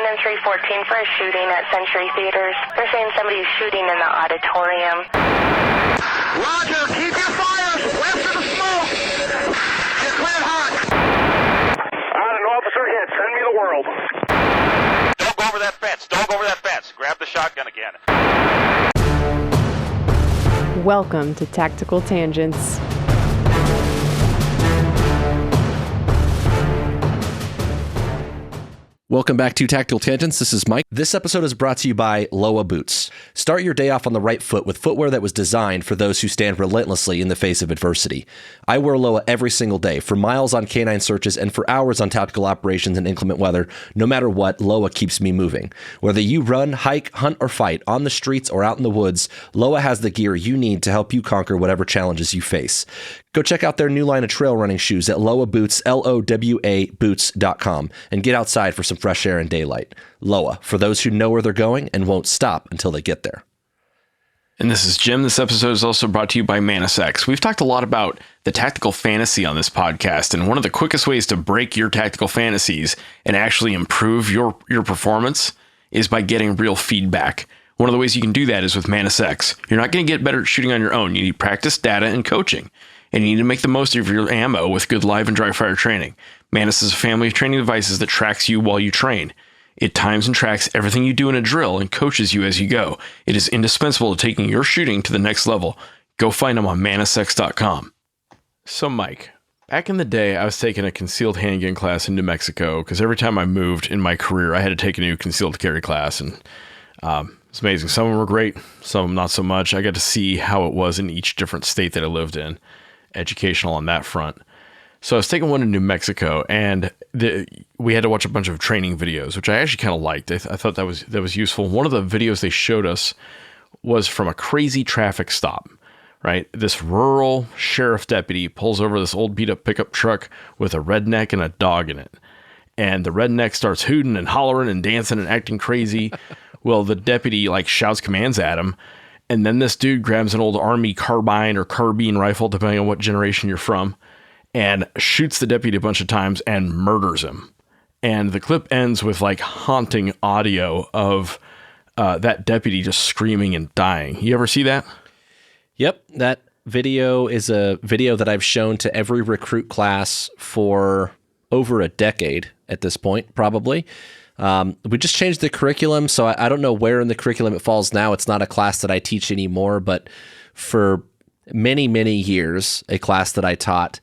in 314 for a shooting at Century Theaters. They're saying somebody's shooting in the auditorium. Roger, keep your fires west of the smoke. You're cleared hot. An officer hit. Send me the world. Don't go over that fence. Don't go over that fence. Grab the shotgun again. Welcome to Tactical Tangents. Welcome back to Tactical Tangents. This is Mike. This episode is brought to you by Loa Boots. Start your day off on the right foot with footwear that was designed for those who stand relentlessly in the face of adversity. I wear Loa every single day, for miles on canine searches and for hours on tactical operations in inclement weather. No matter what, Loa keeps me moving. Whether you run, hike, hunt, or fight, on the streets or out in the woods, Loa has the gear you need to help you conquer whatever challenges you face. Go check out their new line of trail running shoes at Loa Boots, L-O-W-A Boots.com, and get outside for some fresh air and daylight. Loa, for those who know where they're going and won't stop until they get there. And this is Jim. This episode is also brought to you by ManusX. We've talked a lot about the tactical fantasy on this podcast, and one of the quickest ways to break your tactical fantasies and actually improve your performance is by getting real feedback. One of the ways you can do that is with ManusX. You're not going to get better at shooting on your own. You need practice, data, and coaching. And you need to make the most of your ammo with good live and dry fire training. Manus is a family of training devices that tracks you while you train. It times and tracks everything you do in a drill and coaches you as you go. It is indispensable to taking your shooting to the next level. Go find them on manusx.com. So Mike, back in the day, I was taking a concealed handgun class in New Mexico because every time I moved in my career, I had to take a new concealed carry class. And it's amazing. Some of them were great, some of them not so much. I got to see how it was in each different state that I lived in. Educational on that front. So I was taking one in New Mexico, and we had to watch a bunch of training videos, which I actually kind of liked. I thought that was useful. One of the videos they showed us was from a crazy traffic stop, right? This rural sheriff deputy pulls over this old beat up pickup truck with a redneck and a dog in it. And the redneck starts hooting and hollering and dancing and acting crazy. Well, the deputy shouts commands at him. And then this dude grabs an old army carbine or carbine rifle, depending on what generation you're from, and shoots the deputy a bunch of times and murders him. And the clip ends with haunting audio of that deputy just screaming and dying. You ever see that? Yep. That video is a video that I've shown to every recruit class for over a decade at this point, probably. We just changed the curriculum, so I don't know where in the curriculum it falls now. It's not a class that I teach anymore, but for many, many years, a class that I taught,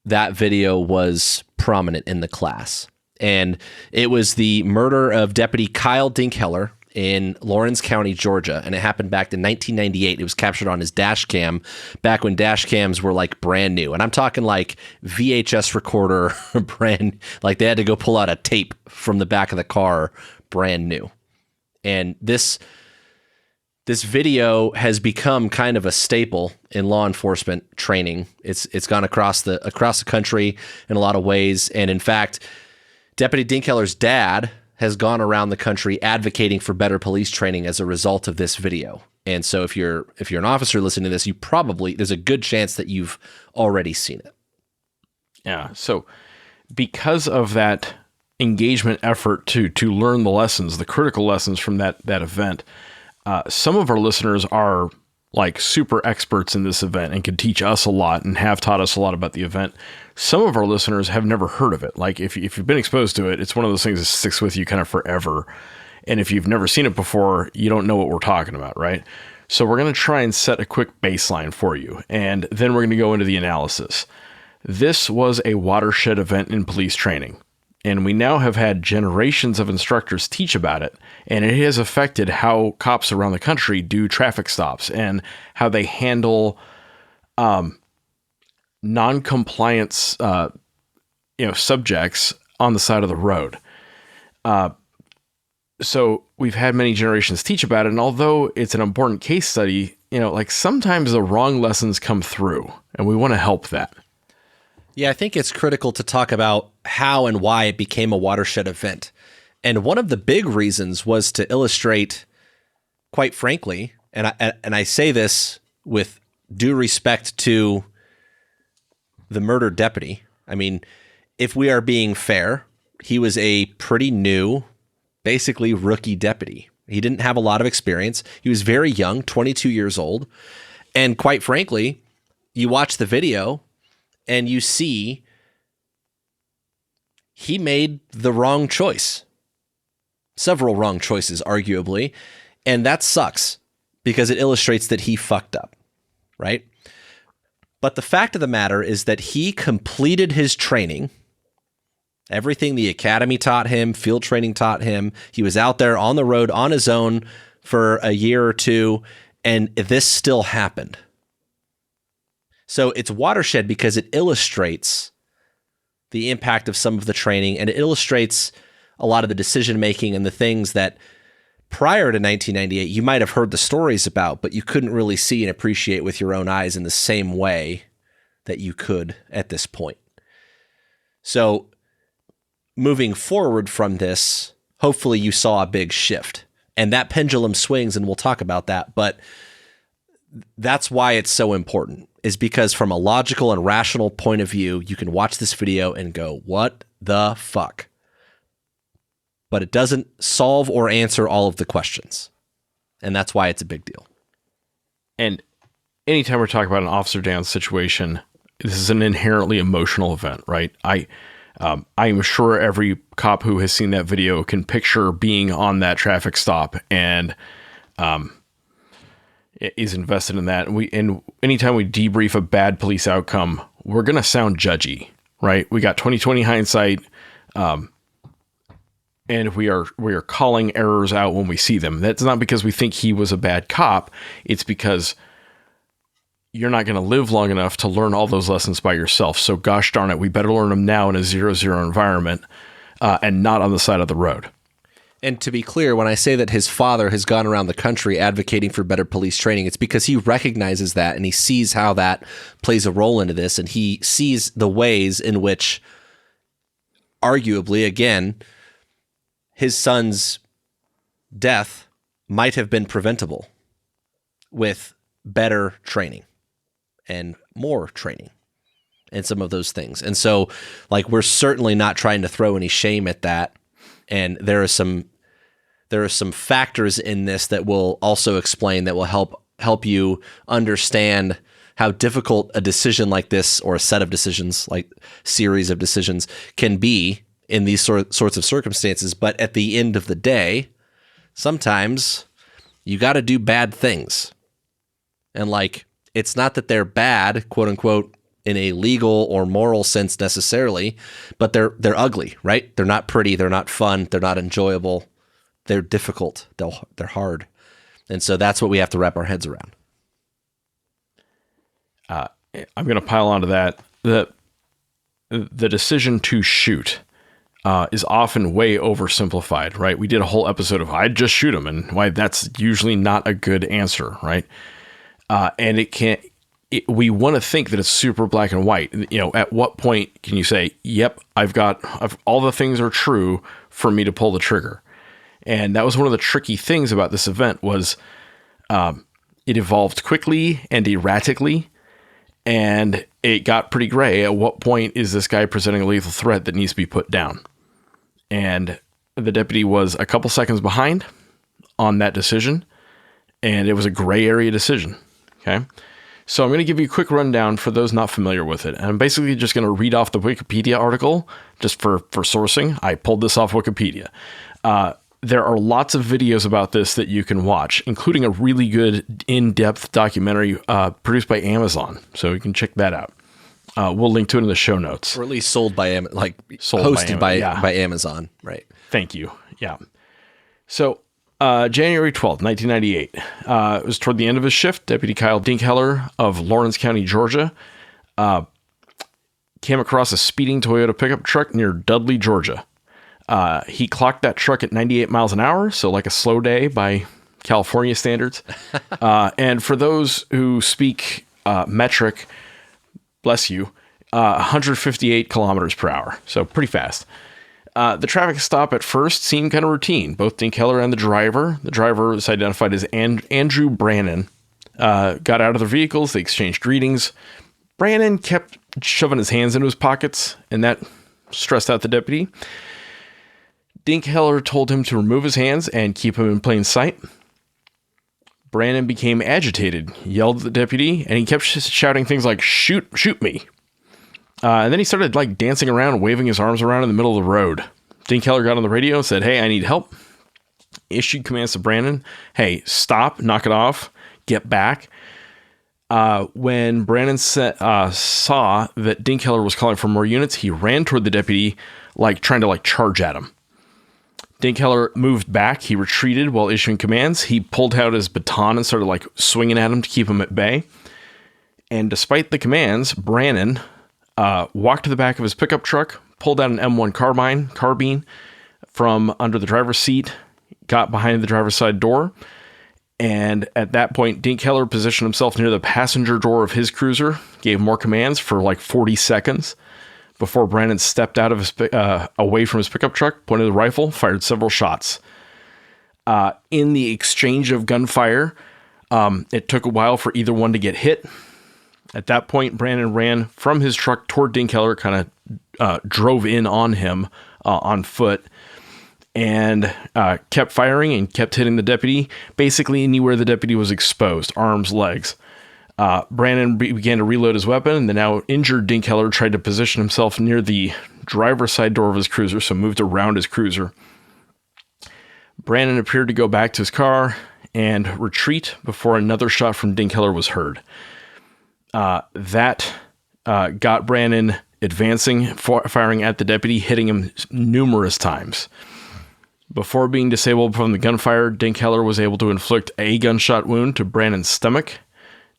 that video was prominent in the class. And it was the murder of Deputy Kyle Dinkheller in Lawrence County, Georgia, and it happened back in 1998. It was captured on his dash cam back when dash cams were brand new. And I'm talking VHS recorder brand, they had to go pull out a tape from the back of the car, brand new. And this video has become kind of a staple in law enforcement training. It's gone across the country in a lot of ways. And in fact, Deputy Dinkheller's dad has gone around the country advocating for better police training as a result of this video. And so if you're an officer listening to this, there's a good chance that you've already seen it. Yeah. So because of that engagement effort to learn the lessons, the critical lessons from that event, some of our listeners are super experts in this event and can teach us a lot and have taught us a lot about the event. Some of our listeners have never heard of it. If you've been exposed to it, it's one of those things that sticks with you kind of forever. And if you've never seen it before, you don't know what we're talking about, right? So we're going to try and set a quick baseline for you, and then we're going to go into the analysis. This was a watershed event in police training, and we now have had generations of instructors teach about it, and it has affected how cops around the country do traffic stops and how they handle non-compliance subjects on the side of the road. So we've had many generations teach about it, and although it's an important case study, sometimes the wrong lessons come through, and we want to help that. Yeah, I think it's critical to talk about how and why it became a watershed event. And one of the big reasons was to illustrate, quite frankly, and I say this with due respect to the murdered deputy. I mean, if we are being fair, he was a pretty new basically rookie deputy. He didn't have a lot of experience. He was very young, 22 years old. And quite frankly, you watch the video and you see he made the wrong choice. Several wrong choices, arguably. And that sucks because it illustrates that he fucked up, right? But the fact of the matter is that he completed his training. Everything the academy taught him, field training taught him. He was out there on the road on his own for a year or two, and this still happened. So it's watershed because it illustrates the impact of some of the training, and it illustrates a lot of the decision-making and the things that prior to 1998 you might have heard the stories about, but you couldn't really see and appreciate with your own eyes in the same way that you could at this point. So moving forward from this, hopefully you saw a big shift, and that pendulum swings, and we'll talk about that. But that's why it's so important, is because from a logical and rational point of view, you can watch this video and go, what the fuck? But it doesn't solve or answer all of the questions. And that's why it's a big deal. And anytime we're talking about an officer down situation, this is an inherently emotional event, right? I'm sure every cop who has seen that video can picture being on that traffic stop and is invested in that. And anytime we debrief a bad police outcome, we're going to sound judgy, right? We got 20/20 hindsight, and we are calling errors out when we see them. That's not because we think he was a bad cop. It's because you're not going to live long enough to learn all those lessons by yourself. So gosh darn it, we better learn them now in a 0-0 environment and not on the side of the road. And to be clear, when I say that his father has gone around the country advocating for better police training, it's because he recognizes that and he sees how that plays a role into this. And he sees the ways in which, arguably, again, his son's death might have been preventable with better training and more training and some of those things. And so, like, we're certainly not trying to throw any shame at that. And there are some factors in this that will also explain, that will help you understand how difficult a decision like this, or a set of decisions, like series of decisions, can be in these sorts of circumstances. But at the end of the day, sometimes you got to do bad things. And like, it's not that they're bad, quote unquote, in a legal or moral sense necessarily, but they're ugly, right? They're not pretty. They're not fun. They're not enjoyable. They're difficult. They're hard. And so that's what we have to wrap our heads around. I'm going to pile onto that. The decision to shoot is often way oversimplified, right? We did a whole episode of I'd just shoot him, and why that's usually not a good answer, right? And we want to think that it's super black and white. You know, at what point can you say, yep, I've all the things are true for me to pull the trigger? And that was one of the tricky things about this event was it evolved quickly and erratically, and it got pretty gray. At what point is this guy presenting a lethal threat that needs to be put down? And the deputy was a couple seconds behind on that decision, and it was a gray area decision. Okay. So I'm going to give you a quick rundown for those not familiar with it. And I'm basically just going to read off the Wikipedia article just for sourcing. I pulled this off Wikipedia. There are lots of videos about this that you can watch, including a really good in-depth documentary produced by Amazon. So you can check that out. We'll link to it in the show notes. Or at least hosted by Amazon. Right. Thank you. Yeah. So January 12th, 1998. It was toward the end of his shift. Deputy Kyle Dinkheller of Lawrence County, Georgia, came across a speeding Toyota pickup truck near Dudley, Georgia. He clocked that truck at 98 miles an hour, so like a slow day by California standards. And for those who speak metric, bless you, 158 kilometers per hour, so pretty fast. The traffic stop at first seemed kind of routine. Both Dinkheller and the driver was identified as Andrew Brannon, got out of their vehicles. They exchanged greetings. Brannon kept shoving his hands into his pockets, and that stressed out the deputy. Dinkheller told him to remove his hands and keep him in plain sight. Brandon became agitated, yelled at the deputy, and he kept shouting things like, shoot me. And then he started like dancing around, waving his arms around in the middle of the road. Dinkheller got on the radio and said, hey, I need help. Issued commands to Brandon, hey, stop, knock it off, get back. When Brandon saw that Dinkheller was calling for more units, he ran toward the deputy, like trying to like charge at him. Dinkheller moved back. He retreated while issuing commands. He pulled out his baton and started like swinging at him to keep him at bay. And despite the commands, Brandon walked to the back of his pickup truck, pulled out an M1 carbine from under the driver's seat, got behind the driver's side door. And at that point, Dinkheller positioned himself near the passenger door of his cruiser, gave more commands for like 40 seconds before Brandon stepped out of his away from his pickup truck, pointed the rifle, fired several shots. In the exchange of gunfire, it took a while for either one to get hit. At that point, Brandon ran from his truck toward Dinkheller, kind of drove in on him on foot, and kept firing and kept hitting the deputy, basically anywhere the deputy was exposed, arms, legs. Brandon began to reload his weapon, and the now injured Dinkheller tried to position himself near the driver's side door of his cruiser, so moved around his cruiser. Brandon appeared to go back to his car and retreat before another shot from Dinkheller was heard. That got Brandon advancing, firing at the deputy, hitting him numerous times. Before being disabled from the gunfire, Dinkheller was able to inflict a gunshot wound to Brandon's stomach.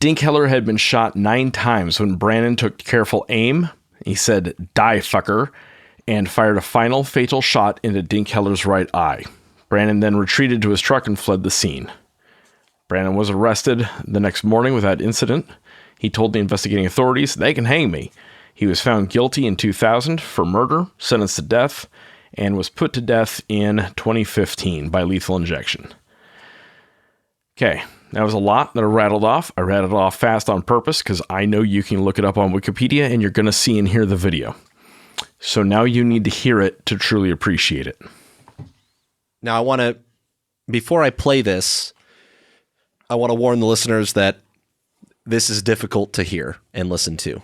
Dinkheller had been shot 9 times when Brandon took careful aim. He said, "Die, fucker," and fired a final fatal shot into Dinkheller's right eye. Brandon then retreated to his truck and fled the scene. Brandon was arrested the next morning without incident. He told the investigating authorities, "They can hang me." He was found guilty in 2000 for murder, sentenced to death, and was put to death in 2015 by lethal injection. Okay, that was a lot that I rattled off. I rattled off fast on purpose because I know you can look it up on Wikipedia and you're going to see and hear the video. So now you need to hear it to truly appreciate it. Now, I want to, before I play this, I want to warn the listeners that this is difficult to hear and listen to.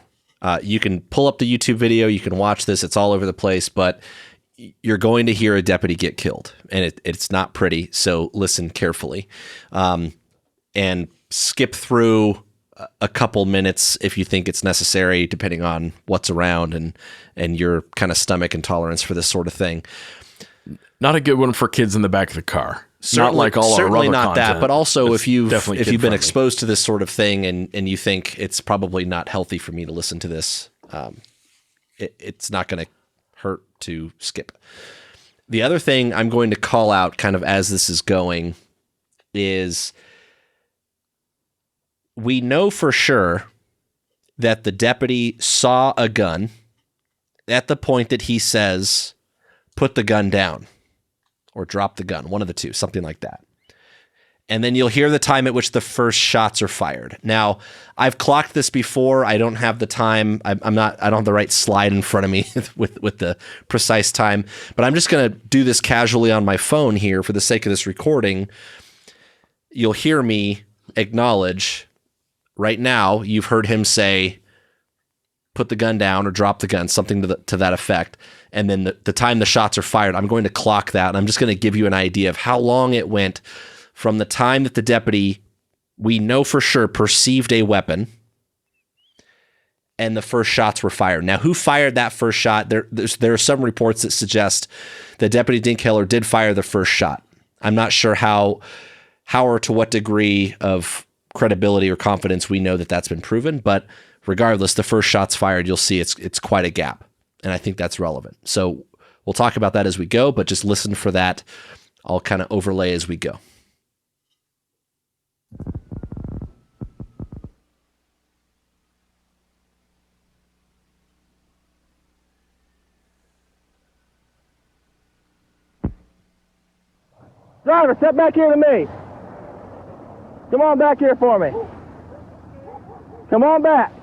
You can pull up the YouTube video, you can watch this, it's all over the place, but you're going to hear a deputy get killed, and it's not pretty, so listen carefully. And skip through a couple minutes if you think it's necessary, depending on what's around and your kind of stomach and tolerance for this sort of thing. Not a good one for kids in the back of the car. Certainly, not like all our certainly rubber not content. that, but also if you've been friendly. exposed to this sort of thing and you think it's probably not healthy for me to listen to this, it's not going to hurt to skip. The other thing I'm going to call out kind of as this is going is we know for sure that the deputy saw a gun at the point that he says, "Put the gun down," or "drop the gun," one of the two, something like that. And then you'll hear the time at which the first shots are fired. Now, I've clocked this before. I don't have the time. I don't have the right slide in front of me with the precise time, but I'm just going to do this casually on my phone here for the sake of this recording. You'll hear me acknowledge right now. You've heard him say, "Put the gun down," or "drop the gun," something to that effect. And then the time the shots are fired, I'm going to clock that. And I'm just going to give you an idea of how long it went from the time that the deputy, we know for sure, perceived a weapon and the first shots were fired. Now, who fired that first shot? There are some reports that suggest that Deputy Dinkheller did fire the first shot. I'm not sure how or to what degree of credibility or confidence we know that that's been proven, but regardless, the first shot's fired, you'll see it's quite a gap. And I think that's relevant. So we'll talk about that as we go, but just listen for that. I'll kind of overlay as we go. Driver, step back here to me. Come on back here for me. Come on back.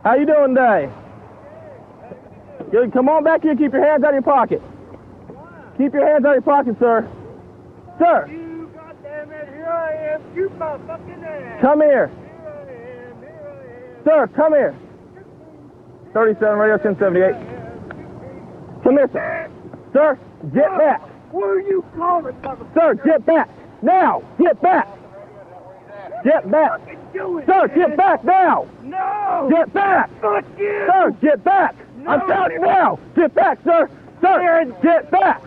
How you doing today? Good. Come on back here. Keep your hands out of your pocket. Keep your hands out of your pocket, sir. Sir. You goddamn it, here I am. Shoot my fucking ass. Come here. Here I am. Sir, come here. 37 radio 1078. Come here, sir. Sir, get back. What are you calling, motherfucker? Sir, get back. Now. Get back. Get back. Do it, Sir, man. get back now. No. Get back. Fuck you. Sir, get back. No. I'm telling you now. Get back, sir. Sir, get back.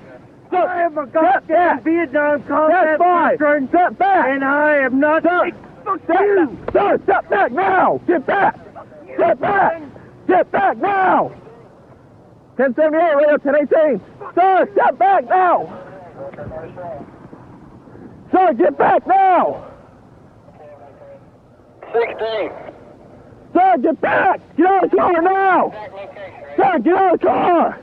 Sir, I am a get goddamn back. Vietnam combat That's fine. veteran, Step back. and I am not. Sir, Fuck step you. back. Sir, step back now. Get back. Get back. Get back now. 1078, radio 1018. Sir, step back now. Sir, get back now. 16. Sir, get back. Get out of the car now. Sir, get out of the car.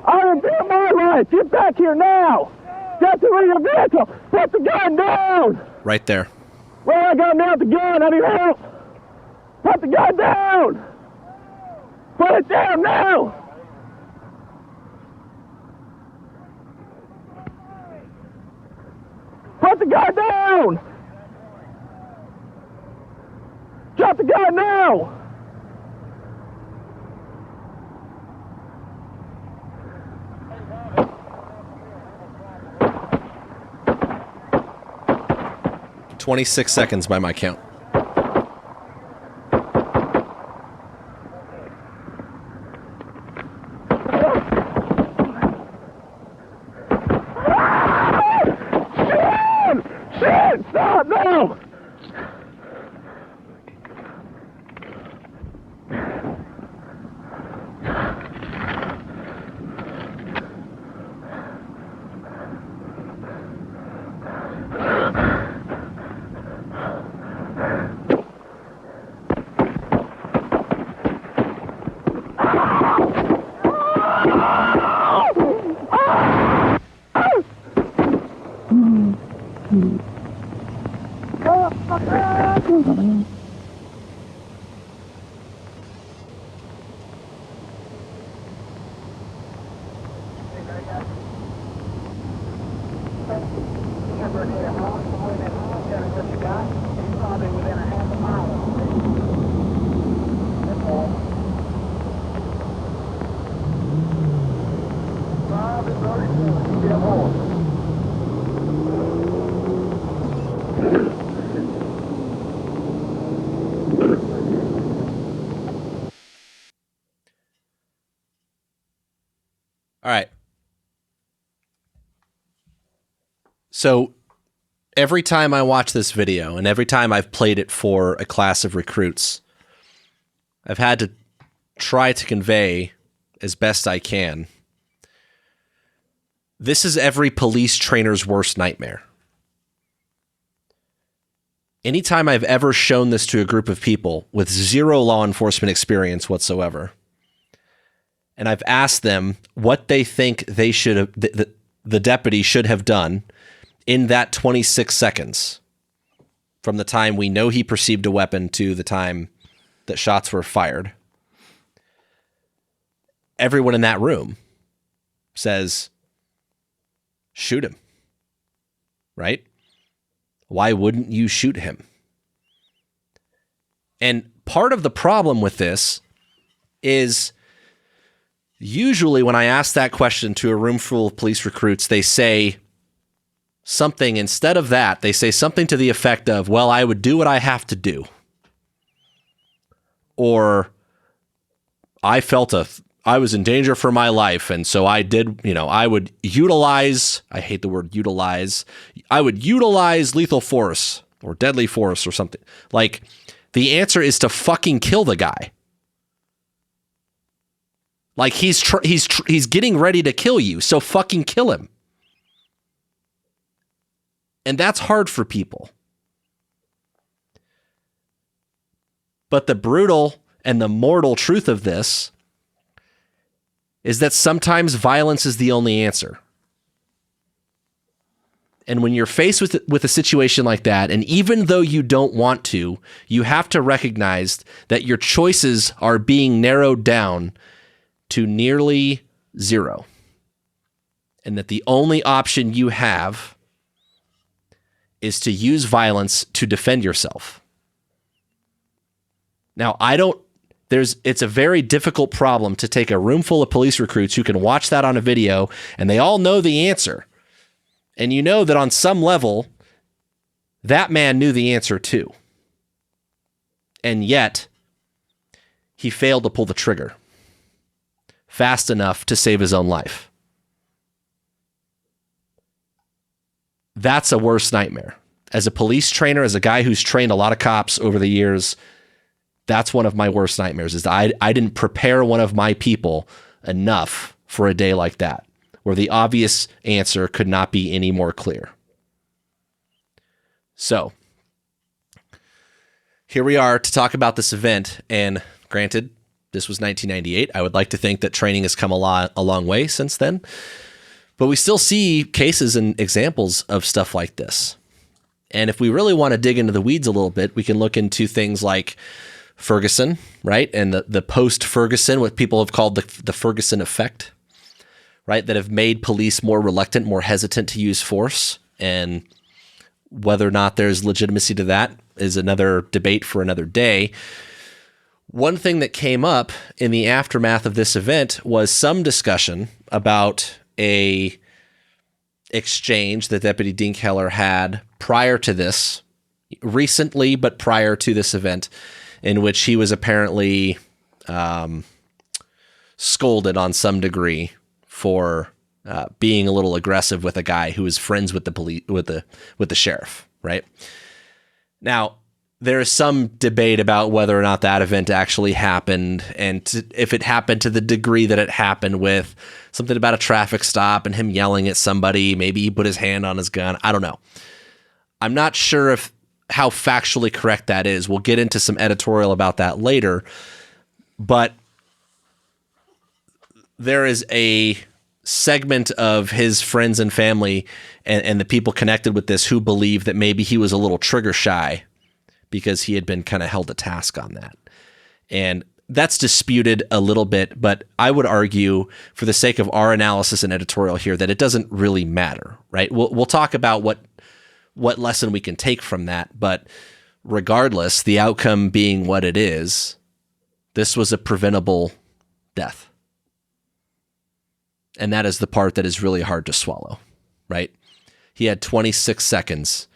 I am being my life. Get back here now. Get to your vehicle. Put the gun down. Right there. Well, I got him out the gun. I need help. Put the gun down. Put it down now. Put the gun down. Drop the gun now. $26 by my count. Shit! Stop now! All right. So every time I watch this video and every time I've played it for a class of recruits, I've had to try to convey as best I can. This is every police trainer's worst nightmare. Anytime I've ever shown this to a group of people with zero law enforcement experience whatsoever, and I've asked them what they think they should have, the deputy should have done in that 26 seconds from the time we know he perceived a weapon to the time that shots were fired. Everyone in that room says, shoot him, right? Why wouldn't you shoot him? And part of the problem with this is usually when I ask that question to a room full of police recruits, they say something, instead of that, they say something to the effect of, well, I would do what I have to do. Or I was in danger for my life, and so I did, I would utilize, I hate the word utilize, I would utilize lethal force or deadly force or something. Like, the answer is to fucking kill the guy. Like, he's getting ready to kill you, so fucking kill him. And that's hard for people. But the brutal and the mortal truth of this is that sometimes violence is the only answer. And when you're faced with a situation like that, and even though you don't want to, you have to recognize that your choices are being narrowed down to nearly zero. And that the only option you have is to use violence to defend yourself. Now, it's a very difficult problem to take a room full of police recruits who can watch that on a video and they all know the answer. And you know that on some level, that man knew the answer too. And yet, he failed to pull the trigger fast enough to save his own life. That's a worse nightmare. As a police trainer, as a guy who's trained a lot of cops over the years, that's one of my worst nightmares, is I didn't prepare one of my people enough for a day like that, where the obvious answer could not be any more clear. So, here we are to talk about this event, and granted, this was 1998. I would like to think that training has come a long way since then, but we still see cases and examples of stuff like this. And if we really want to dig into the weeds a little bit, we can look into things like Ferguson, right? And the post-Ferguson, what people have called the Ferguson effect, right? That have made police more reluctant, more hesitant to use force. And whether or not there's legitimacy to that is another debate for another day. One thing that came up in the aftermath of this event was some discussion about a exchange that Deputy Dinkheller had prior to this, recently, but prior to this event, in which he was apparently scolded on some degree for being a little aggressive with a guy who was friends with the police, with the sheriff. Right now, there is some debate about whether or not that event actually happened, and if it happened to the degree that it happened, with something about a traffic stop and him yelling at somebody. Maybe he put his hand on his gun. I don't know. I'm not sure how factually correct that is. We'll get into some editorial about that later, but there is a segment of his friends and family and the people connected with this who believe that maybe he was a little trigger shy because he had been kind of held to task on that. And that's disputed a little bit, but I would argue, for the sake of our analysis and editorial here, that it doesn't really matter, right? We'll talk about what lesson we can take from that, but regardless, the outcome being what it is, this was a preventable death. And that is the part that is really hard to swallow, right? He had 26 seconds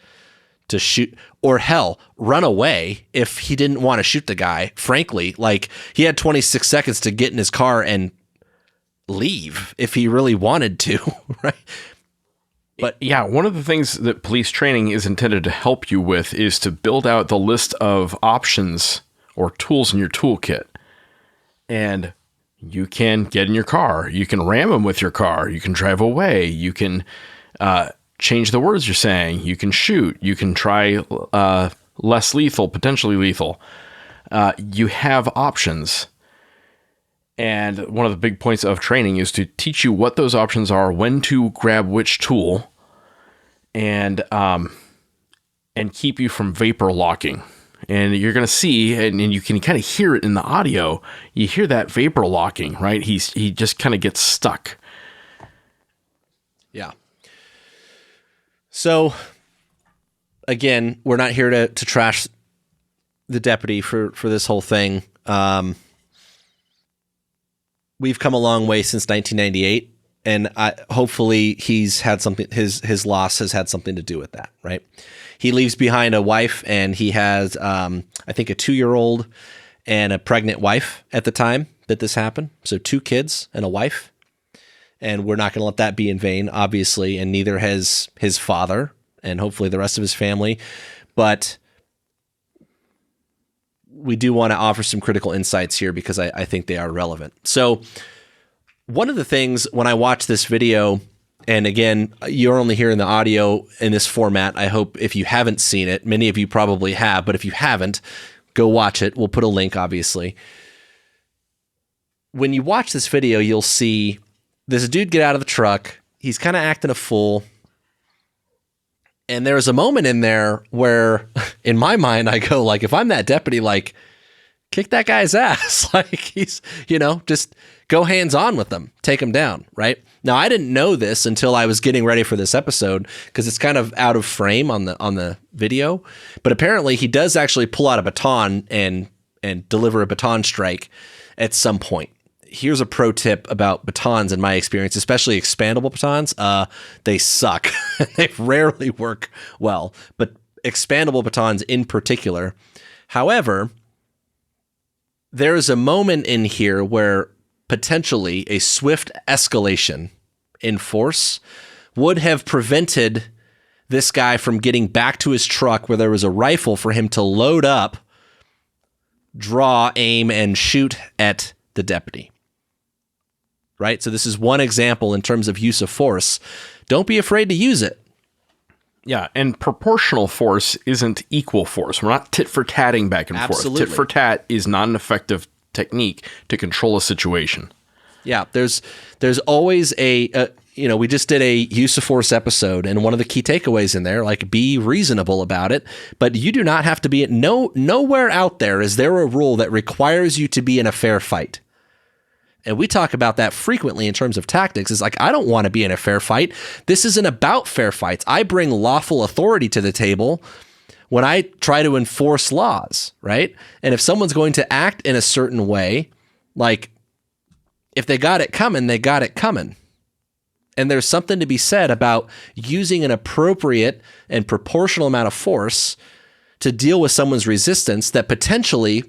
to shoot, or hell, run away if he didn't want to shoot the guy. Frankly, like, he had 26 seconds to get in his car and leave if he really wanted to, right? But yeah, one of the things that police training is intended to help you with is to build out the list of options or tools in your toolkit. And you can get in your car, you can ram them with your car, you can drive away, you can change the words you're saying, you can shoot, you can try less lethal, potentially lethal. You have options. And one of the big points of training is to teach you what those options are, when to grab which tool, and keep you from vapor locking. And you're going to see, and you can kind of hear it in the audio, you hear that vapor locking, right? He just kind of gets stuck. Yeah. So, again, we're not here to trash the deputy for this whole thing. We've come a long way since 1998, and hopefully he's had something. His loss has had something to do with that, right? He leaves behind a wife, and he has, I think, a 2-year-old and a pregnant wife at the time that this happened. So 2 kids and a wife, and we're not going to let that be in vain, obviously, and neither has his father, and hopefully the rest of his family, but we do want to offer some critical insights here because I think they are relevant. So one of the things when I watch this video, and again, you're only hearing the audio in this format. I hope if you haven't seen it, many of you probably have, but if you haven't, go watch it. We'll put a link, obviously. When you watch this video, you'll see this dude get out of the truck. He's kind of acting a fool. And there was a moment in there where, in my mind, I go, like, if I'm that deputy, like, kick that guy's ass. Like, he's, just go hands on with them, take him down, right? Now, I didn't know this until I was getting ready for this episode because it's kind of out of frame on the video. But apparently, he does actually pull out a baton and deliver a baton strike at some point. Here's a pro tip about batons in my experience, especially expandable batons. They suck. They rarely work well, but expandable batons in particular. However, there is a moment in here where potentially a swift escalation in force would have prevented this guy from getting back to his truck where there was a rifle for him to load up, draw, aim, and shoot at the deputy. Right? So this is one example in terms of use of force. Don't be afraid to use it. Yeah, and proportional force isn't equal force. We're not tit-for-tatting back and Absolutely. forth. Tit-for-tat is not an effective technique to control a situation. Yeah, there's always we just did a use of force episode, and one of the key takeaways in there, like, be reasonable about it, but you do not have to be, nowhere out there is there a rule that requires you to be in a fair fight. And we talk about that frequently in terms of tactics. It's like, I don't want to be in a fair fight. This isn't about fair fights. I bring lawful authority to the table when I try to enforce laws, right? And if someone's going to act in a certain way, like, if they got it coming, they got it coming. And there's something to be said about using an appropriate and proportional amount of force to deal with someone's resistance that potentially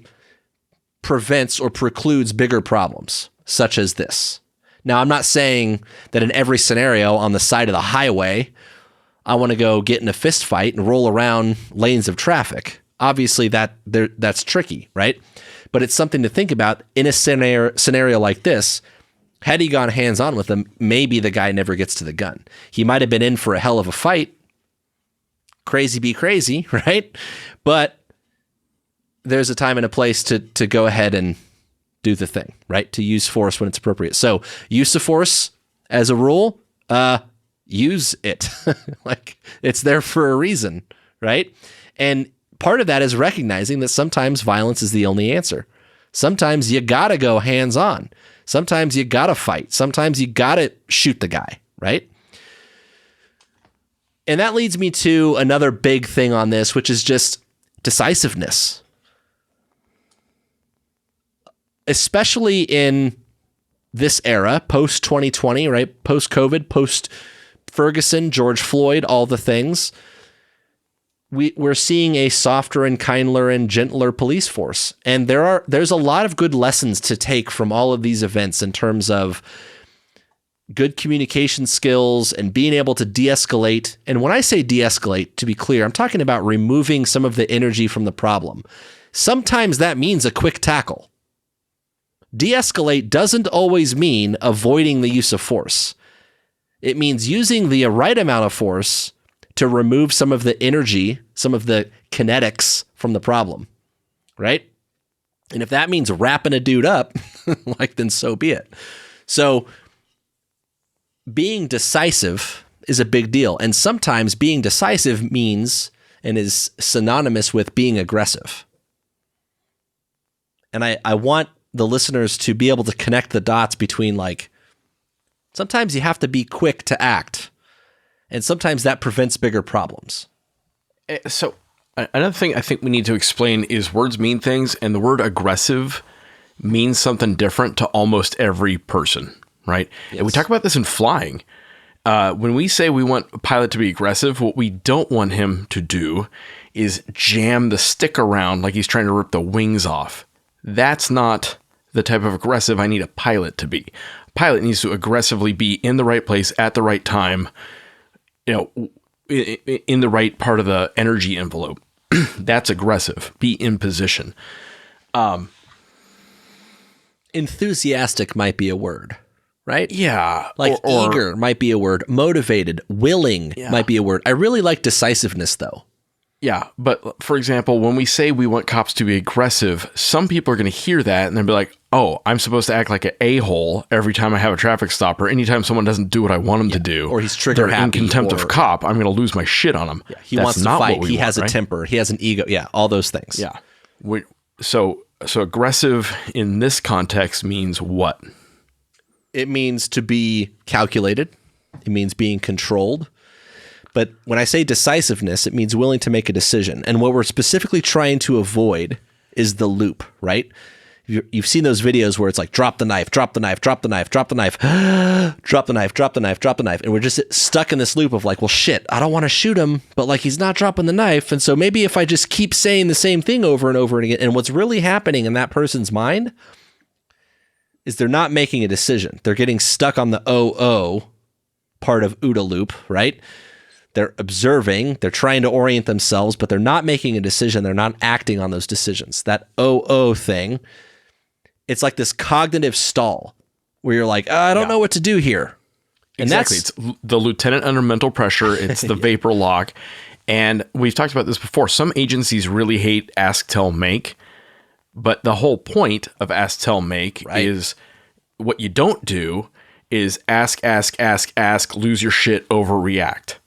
prevents or precludes bigger problems, such as this. Now, I'm not saying that in every scenario on the side of the highway, I want to go get in a fist fight and roll around lanes of traffic. Obviously, that's tricky, right? But it's something to think about in a scenario like this. Had he gone hands-on with him, maybe the guy never gets to the gun. He might have been in for a hell of a fight. Crazy be crazy, right? But there's a time and a place to go ahead and do the thing, right? To use force when it's appropriate. So use of force as a rule, use it. Like, it's there for a reason, right? And part of that is recognizing that sometimes violence is the only answer. Sometimes you gotta go hands-on. Sometimes you gotta fight. Sometimes you gotta shoot the guy, right? And that leads me to another big thing on this, which is just decisiveness. Especially in this era, post-2020, right? Post-COVID, post-Ferguson, George Floyd, all the things. We're seeing a softer and kinder and gentler police force. And there's a lot of good lessons to take from all of these events in terms of good communication skills and being able to de-escalate. And when I say de-escalate, to be clear, I'm talking about removing some of the energy from the problem. Sometimes that means a quick tackle. De-escalate doesn't always mean avoiding the use of force. It means using the right amount of force to remove some of the energy, some of the kinetics from the problem, right? And if that means wrapping a dude up, like, then so be it. So being decisive is a big deal. And sometimes being decisive means and is synonymous with being aggressive. And I want the listeners to be able to connect the dots between, like, sometimes you have to be quick to act, and sometimes that prevents bigger problems. So another thing I think we need to explain is words mean things, and the word aggressive means something different to almost every person, right? Yes. And we talk about this in flying. When we say we want a pilot to be aggressive, what we don't want him to do is jam the stick around like he's trying to rip the wings off. That's not the type of aggressive I need a pilot to be. A pilot needs to aggressively be in the right place at the right time, in the right part of the energy envelope. That's aggressive. Be in position. Enthusiastic might be a word, right? Yeah. Like eager might be a word. Motivated, willing might be a word. I really like decisiveness, though. Yeah, but for example, when we say we want cops to be aggressive, some people are going to hear that and they'll be like, oh, I'm supposed to act like an a-hole every time I have a traffic stop, or anytime someone doesn't do what I want them to do. Or he's trigger they're in happy, contempt or- of cop. I'm going to lose my shit on him. Yeah, he That's wants to not fight. what we He want, has a right? temper. He has an ego. Yeah, all those things. Yeah. So aggressive in this context means what? It means to be calculated. It means being controlled. But when I say decisiveness, it means willing to make a decision. And what we're specifically trying to avoid is the loop, right? You've seen those videos where it's like, drop the knife, drop the knife, drop the knife, drop the knife, drop the knife, drop the knife, drop the knife. And we're just stuck in this loop of like, well, shit, I don't want to shoot him, but like he's not dropping the knife. And so maybe if I just keep saying the same thing over and over again, and what's really happening in that person's mind is they're not making a decision. They're getting stuck on the OO part of OODA loop, right? They're observing, they're trying to orient themselves, but they're not making a decision. They're not acting on those decisions. That OO thing, it's like this cognitive stall where you're like, I don't know what to do here. And Exactly. that's It's the lieutenant under mental pressure. It's the vapor lock. And we've talked about this before. Some agencies really hate ask, tell, make. But the whole point of ask, tell, make is what you don't do is ask, lose your shit, overreact.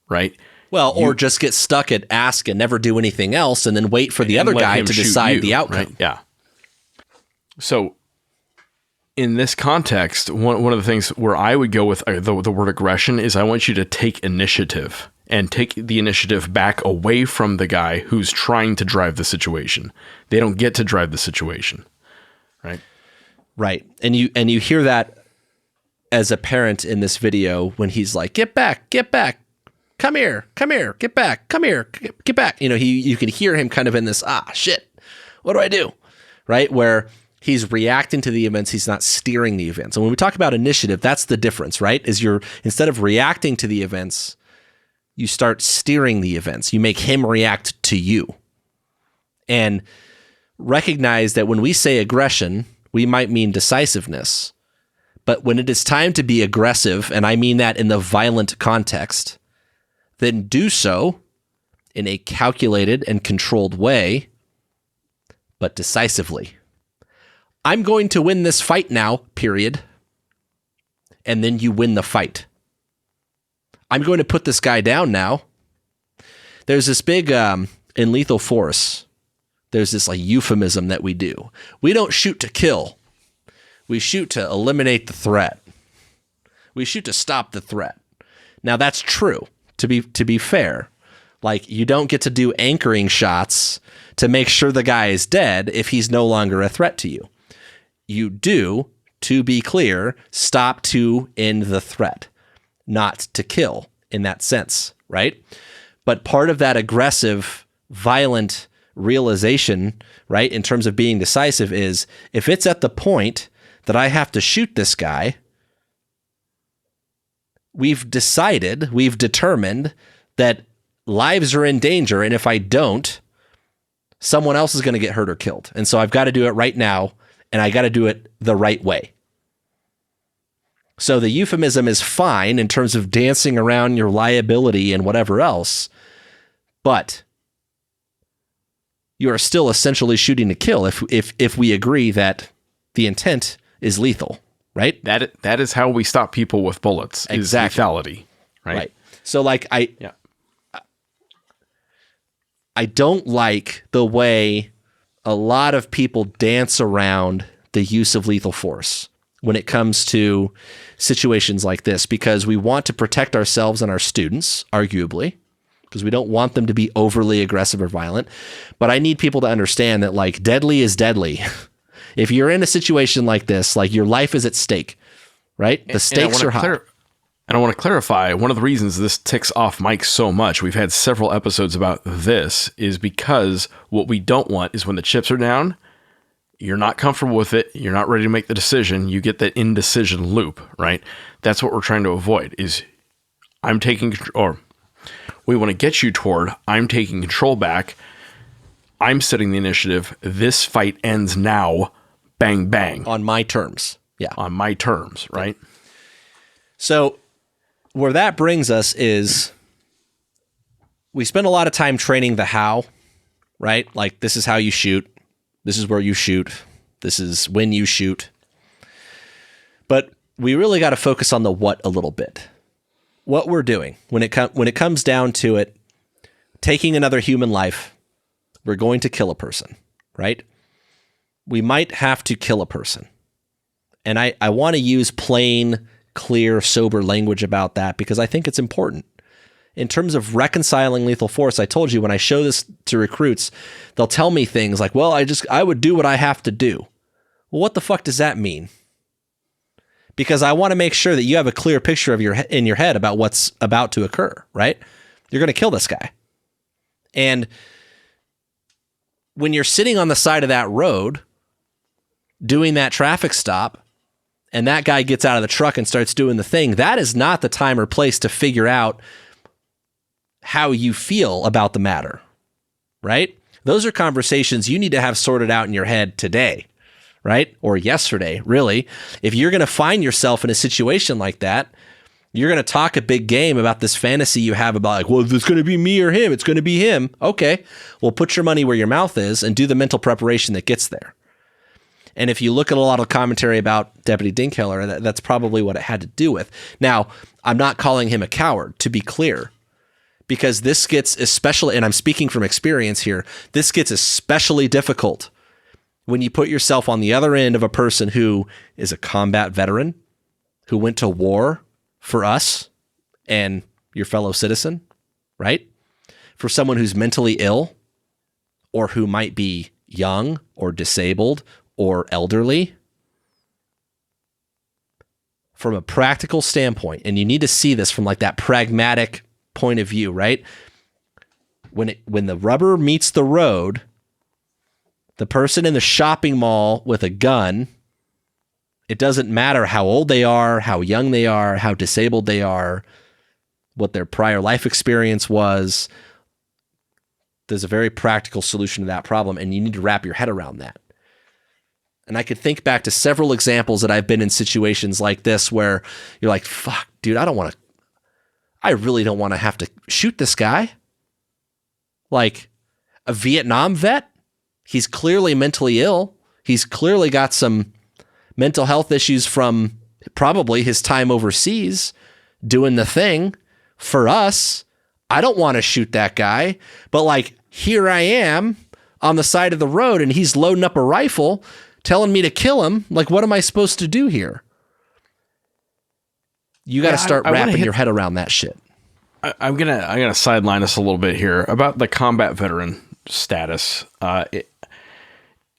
Right? well, or just get stuck at ask and never do anything else and then wait for the other let guy him to shoot decide you, the outcome. Right? Yeah. So in this context, one of the things where I would go with the word aggression is I want you to take initiative and take the initiative back away from the guy who's trying to drive the situation. They don't get to drive the situation. Right? Right. And you hear that as a parent in this video when he's like, get back, come here, get back, come here, get back. You know, you can hear him kind of in this, shit, what do I do? Right? Where he's reacting to the events, he's not steering the events. And when we talk about initiative, that's the difference, right? Is instead of reacting to the events, you start steering the events. You make him react to you. And recognize that when we say aggression, we might mean decisiveness. But when it is time to be aggressive, and I mean that in the violent context, then do so in a calculated and controlled way, but decisively. I'm going to win this fight now, period. And then you win the fight. I'm going to put this guy down now. There's this big, in lethal force, there's this like euphemism that we do. We don't shoot to kill. We shoot to eliminate the threat. We shoot to stop the threat. Now that's true. To be fair, like you don't get to do anchoring shots to make sure the guy is dead if he's no longer a threat to you. You do, to be clear, stop to end the threat, not to kill in that sense, right? But part of that aggressive, violent realization, right, in terms of being decisive is if it's at the point that I have to shoot this guy, we've determined that lives are in danger, and if I don't, someone else is going to get hurt or killed. And so I've got to do it right now, and I got to do it the right way. So the euphemism is fine in terms of dancing around your liability and whatever else, but you are still essentially shooting to kill if we agree that the intent is lethal, right? That is how we stop people with bullets. Exactly. Is lethality, right? So like I don't like the way a lot of people dance around the use of lethal force when it comes to situations like this, because we want to protect ourselves and our students, arguably, because we don't want them to be overly aggressive or violent. But I need people to understand that like deadly is deadly. If you're in a situation like this, like your life is at stake, right? The stakes are high. And I want to clarify, one of the reasons this ticks off Mike so much, we've had several episodes about this, is because what we don't want is when the chips are down, you're not comfortable with it, you're not ready to make the decision, you get that indecision loop, right? That's what we're trying to avoid, is I'm taking control, or we want to get you toward, I'm taking control back, I'm setting the initiative, this fight ends now, bang, bang. On my terms. Yeah. On my terms, right? So where that brings us is we spend a lot of time training the how, right? Like, this is how you shoot. This is where you shoot. This is when you shoot. But we really got to focus on the what a little bit. What we're doing when it comes down to it, taking another human life, we're going to kill a person, right? We might have to kill a person. And I want to use plain, clear, sober language about that because I think it's important. In terms of reconciling lethal force, I told you when I show this to recruits, they'll tell me things like, well, I would do what I have to do. Well, what the fuck does that mean? Because I want to make sure that you have a clear picture of in your head about what's about to occur, right? You're going to kill this guy. And when you're sitting on the side of that road doing that traffic stop and that guy gets out of the truck and starts doing the thing, that is not the time or place to figure out how you feel about the matter, right? Those are conversations you need to have sorted out in your head today, right? Or yesterday, really. If you're going to find yourself in a situation like that, you're going to talk a big game about this fantasy you have about like, well, if it's going to be me or him, it's going to be him. Okay, well, put your money where your mouth is and do the mental preparation that gets there. And if you look at a lot of commentary about Deputy Dinkheller, that's probably what it had to do with. Now, I'm not calling him a coward, to be clear, because this gets especially, and I'm speaking from experience here, this gets especially difficult when you put yourself on the other end of a person who is a combat veteran, who went to war for us and your fellow citizen, right? For someone who's mentally ill or who might be young or disabled or elderly. From a practical standpoint, and you need to see this from like that pragmatic point of view, right? When the rubber meets the road, the person in the shopping mall with a gun, it doesn't matter how old they are, how young they are, how disabled they are, what their prior life experience was. There's a very practical solution to that problem, and you need to wrap your head around that. And I could think back to several examples that I've been in situations like this where you're like, fuck, dude, I really don't want to have to shoot this guy. Like a Vietnam vet, he's clearly mentally ill. He's clearly got some mental health issues from probably his time overseas doing the thing for us. I don't want to shoot that guy, but like, here I am on the side of the road and he's loading up a rifle telling me to kill him. Like, what am I supposed to do here? You got to start wrapping your head around that shit. I'm gonna sideline us a little bit here about the combat veteran status.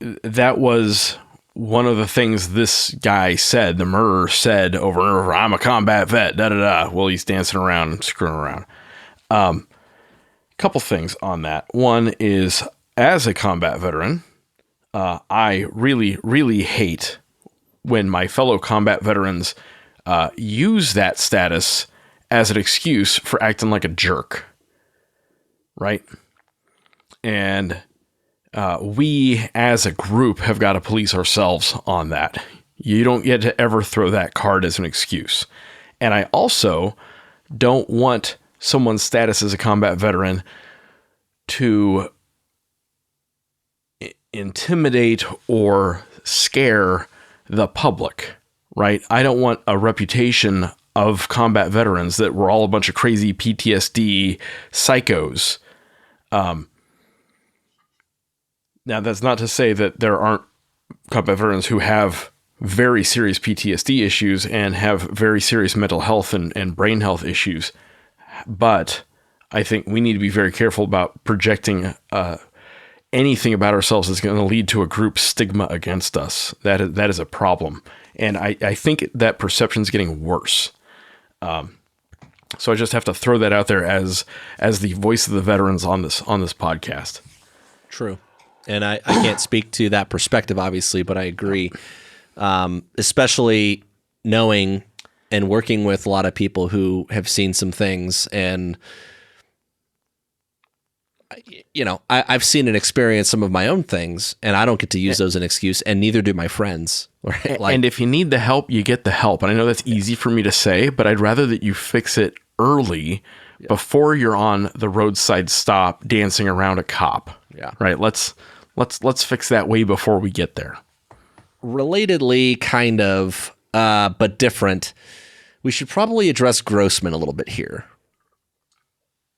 That was one of the things this guy said, the murderer said over and over, I'm a combat vet, da-da-da. Well, he's dancing around and screwing around. Couple things on that. One is, as a combat veteran, I really, really hate when my fellow combat veterans use that status as an excuse for acting like a jerk, right? And we as a group have got to police ourselves on that. You don't get to ever throw that card as an excuse. And I also don't want someone's status as a combat veteran to intimidate or scare the public, right? I don't want a reputation of combat veterans that we're all a bunch of crazy PTSD psychos. Now, that's not to say that there aren't combat veterans who have very serious PTSD issues and have very serious mental health and brain health issues. But I think we need to be very careful about projecting anything about ourselves that's going to lead to a group stigma against us. That is a problem. And I think that perception is getting worse. So I just have to throw that out there as the voice of the veterans on this podcast. True. And I can't speak to that perspective, obviously, but I agree. Especially knowing and working with a lot of people who have seen some things, and I've seen and experienced some of my own things, and I don't get to use those as an excuse, and neither do my friends. Right? And if you need the help, you get the help. And I know that's easy for me to say, but I'd rather that you fix it early before you're on the roadside stop dancing around a cop. Yeah. Right. Let's fix that way before we get there. Relatedly, kind of, but different, we should probably address Grossman a little bit here.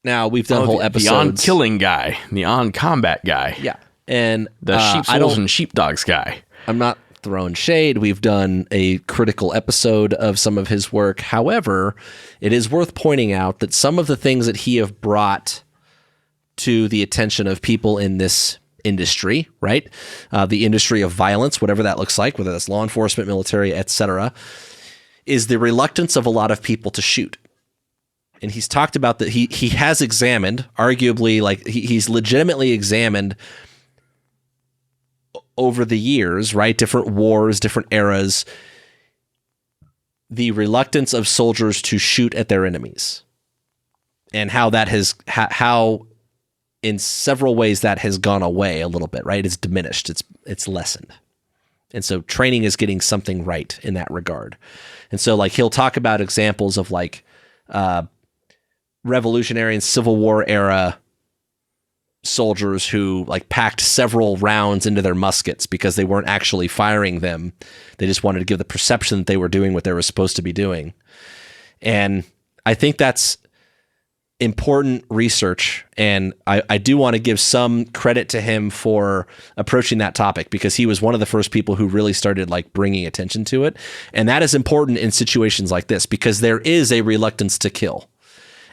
Now, we've done whole episodes. The on-killing guy, the on-combat guy. Yeah. And the sheepfolds and sheepdogs guy. I'm not throwing shade. We've done a critical episode of some of his work. However, it is worth pointing out that some of the things that he have brought to the attention of people in this industry, right? The industry of violence, whatever that looks like, whether that's law enforcement, military, etc., is the reluctance of a lot of people to shoot. And he's talked about that he has examined, arguably, like he's legitimately examined over the years, right? Different wars, different eras, the reluctance of soldiers to shoot at their enemies, and how that has, how in several ways that has gone away a little bit, right? It's diminished, it's lessened. And so training is getting something right in that regard. And so like he'll talk about examples of like Revolutionary and Civil War era soldiers who like packed several rounds into their muskets because they weren't actually firing them. They just wanted to give the perception that they were doing what they were supposed to be doing. And I think that's important research. And I do want to give some credit to him for approaching that topic, because he was one of the first people who really started like bringing attention to it. And that is important in situations like this, because there is a reluctance to kill.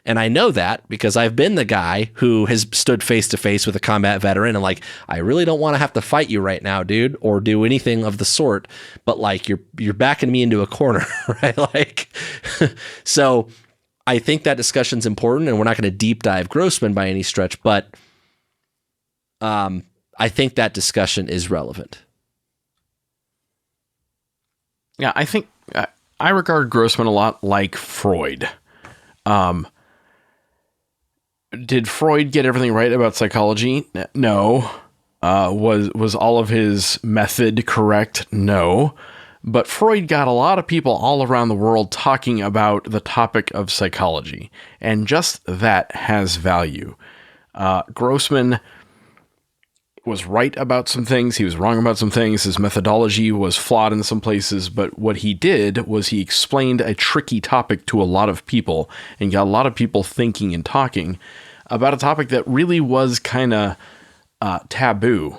And I know that because I've been the guy who has stood face to face with a combat veteran and like, I really don't want to have to fight you right now, dude, or do anything of the sort. But like, you're backing me into a corner, right? Like, so I think that discussion's important, and we're not going to deep dive Grossman by any stretch, but I think that discussion is relevant. Yeah, I think I regard Grossman a lot like Freud. Did Freud get everything right about psychology? No. Was all of his method correct? No. But Freud got a lot of people all around the world talking about the topic of psychology, and just that has value. Grossman was right about some things. He was wrong about some things. His methodology was flawed in some places, but what he did was he explained a tricky topic to a lot of people and got a lot of people thinking and talking about a topic that really was kind of taboo.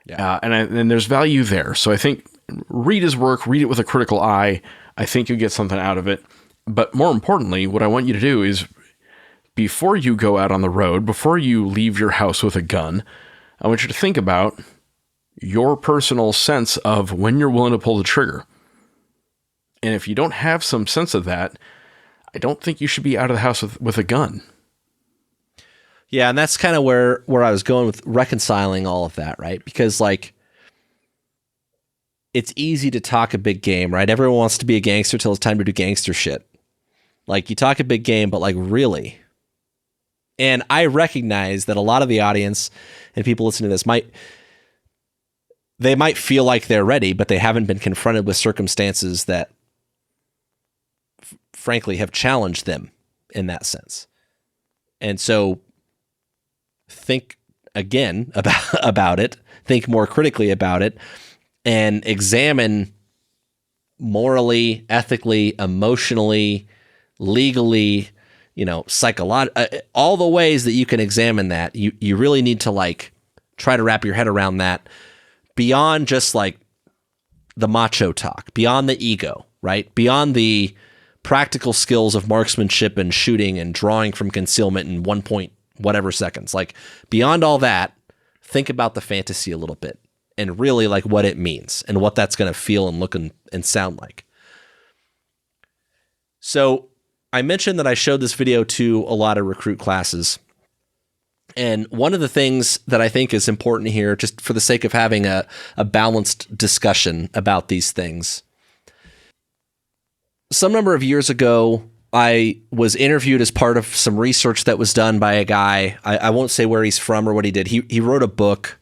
Yeah. And there's value there. So I think read his work, read it with a critical eye. I think you'll get something out of it. But more importantly, what I want you to do is, before you go out on the road, before you leave your house with a gun, I want you to think about your personal sense of when you're willing to pull the trigger. And if you don't have some sense of that, I don't think you should be out of the house with a gun. Yeah, and that's kind of where I was going with reconciling all of that, right? Because like, it's easy to talk a big game, right? Everyone wants to be a gangster till it's time to do gangster shit. Like, you talk a big game, but like, really? And I recognize that a lot of the audience and people listening to this might feel like they're ready, but they haven't been confronted with circumstances that frankly have challenged them in that sense. And so think again about it, think more critically about it, and examine morally, ethically, emotionally, legally, psychologically, all the ways that you can examine that. You really need to like try to wrap your head around that beyond just like the macho talk, beyond the ego, right? Beyond the practical skills of marksmanship and shooting and drawing from concealment in 1 point whatever seconds. Like, beyond all that, think about the fantasy a little bit and really like what it means and what that's going to feel and look and sound like. So I mentioned that I showed this video to a lot of recruit classes. And one of the things that I think is important here, just for the sake of having a balanced discussion about these things, some number of years ago, I was interviewed as part of some research that was done by a guy. I won't say where he's from or what he did. He wrote a book.